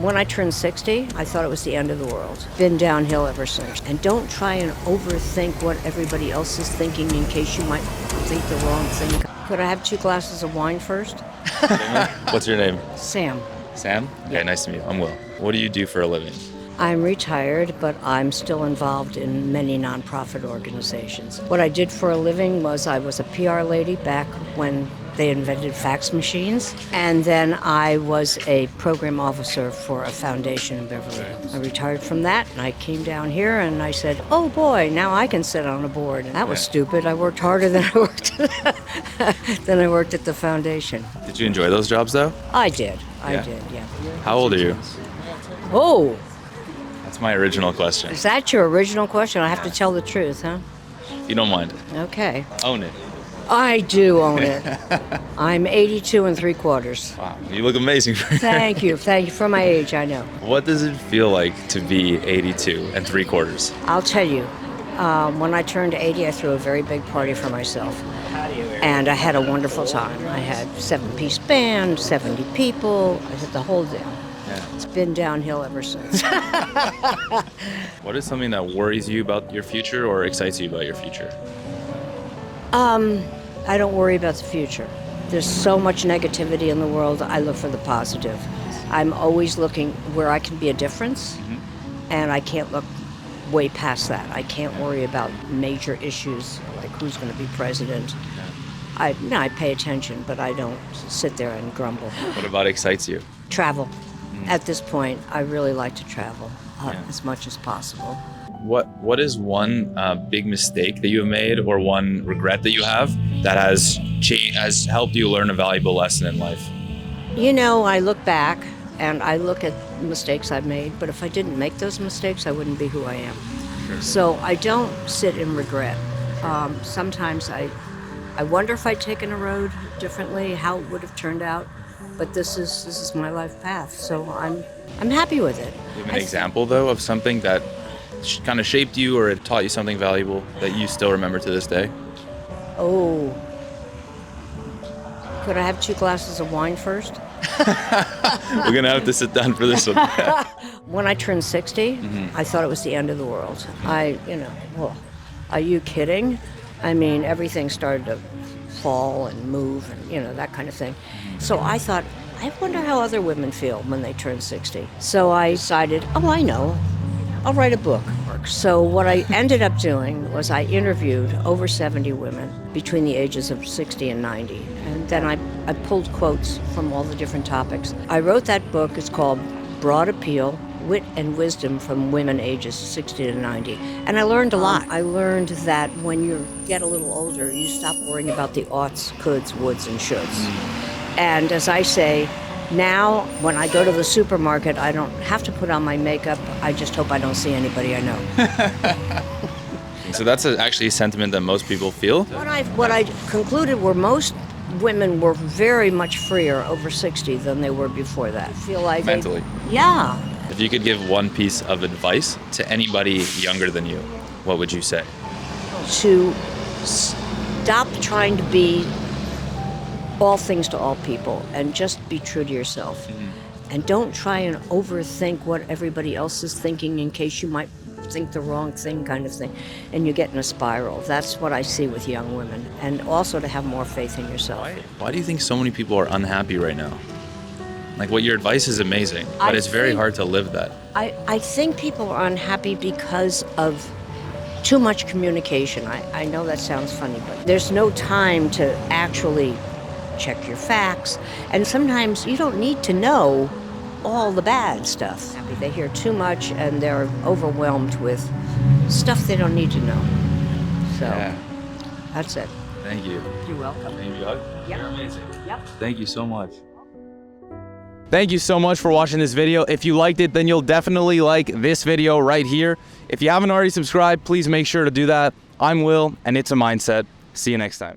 When I turned 60, I thought it was the end of the world. Been downhill ever since. And don't try and overthink what everybody else is thinking in case you might think the wrong thing. Could I have 2 glasses of wine first? What's your name? Sam. Sam? Okay, Yeah. nice to meet you. I'm Will. What do you do for a living? I'm retired, but I'm still involved in many nonprofit organizations. What I did for a living was I was a PR lady back when they invented fax machines, and then I was a program officer for a foundation in Beverly Hills. I retired from that, and I came down here, and I said, oh boy, now I can sit on a board. And that was stupid. I worked harder than I worked at the foundation. Did you enjoy those jobs though? I did, Yeah. yeah. How old are you? Oh, That's my original question. is that your original question? I have to tell the truth, huh? If you don't mind. Okay. Own it. I do own it. I'm 82 3/4. Wow, you look amazing. Thank you for my age, I know. What does it feel like to be 82 3/4? I'll tell you, when I turned 80, I threw a very big party for myself. And I had a wonderful time. I had 7-piece band, 70 people, I had the whole deal. Yeah. It's been downhill ever since. What is something that worries you about your future or excites you about your future? I don't worry about the future. There's so much negativity in the world, I look for the positive. I'm always looking where I can be a difference, and I can't look way past that. I can't worry about major issues like who's going to be president. I pay attention, but I don't sit there and grumble. What about excites you? Travel. At this point, I really like to travel as much as possible. What is one big mistake that you have made or one regret that you have that has helped you learn a valuable lesson in life? You know, I look back and I look at mistakes I've made, but if I didn't make those mistakes, I wouldn't be who I am. Sure. So I don't sit in regret. Sometimes I wonder if I'd taken a road differently, how it would have turned out. But this is my life path, so I'm happy with it. Do you have an example though of something that kind of shaped you or it taught you something valuable that you still remember to this day? Oh, could I have 2 glasses of wine first? We're gonna have to sit down for this one. When I turned 60, I thought it was the end of the world. Are you kidding? I mean, everything started to fall and move and, that kind of thing. So I thought, I wonder how other women feel when they turn 60. So I decided, I know, I'll write a book. So what I ended up doing was I interviewed over 70 women between the ages of 60 and 90. And then I pulled quotes from all the different topics. I wrote that book. It's called Broad Appeal, Wit and Wisdom from Women ages 60 to 90. And I learned a lot. I learned that when you get a little older, you stop worrying about the oughts, coulds, woulds, and shoulds. And as I say, now when I go to the supermarket, I don't have to put on my makeup. I just hope I don't see anybody I know. So that's actually a sentiment that most people feel. What I concluded were most women were very much freer over 60 than they were before that. I feel like Mentally. Yeah. If you could give one piece of advice to anybody younger than you, what would you say? To stop trying to be all things to all people and just be true to yourself. And don't try and overthink what everybody else is thinking in case you might think the wrong thing kind of thing, and you get in a spiral. That's what I see with young women. And also to have more faith in yourself. Why do you think so many people are unhappy right now? Like, what your advice is amazing, but it's very hard to live that. I think people are unhappy because of too much communication. I know that sounds funny, but there's no time to actually check your facts. And sometimes you don't need to know all the bad stuff. They hear too much and they're overwhelmed with stuff they don't need to know. So that's it. Thank you. You're welcome. Thank you. Yep. You're amazing. Yep. Thank you so much. Thank you so much for watching this video. If you liked it, then you'll definitely like this video right here. If you haven't already subscribed, please make sure to do that. I'm Will, and it's a Mindset. See you next time.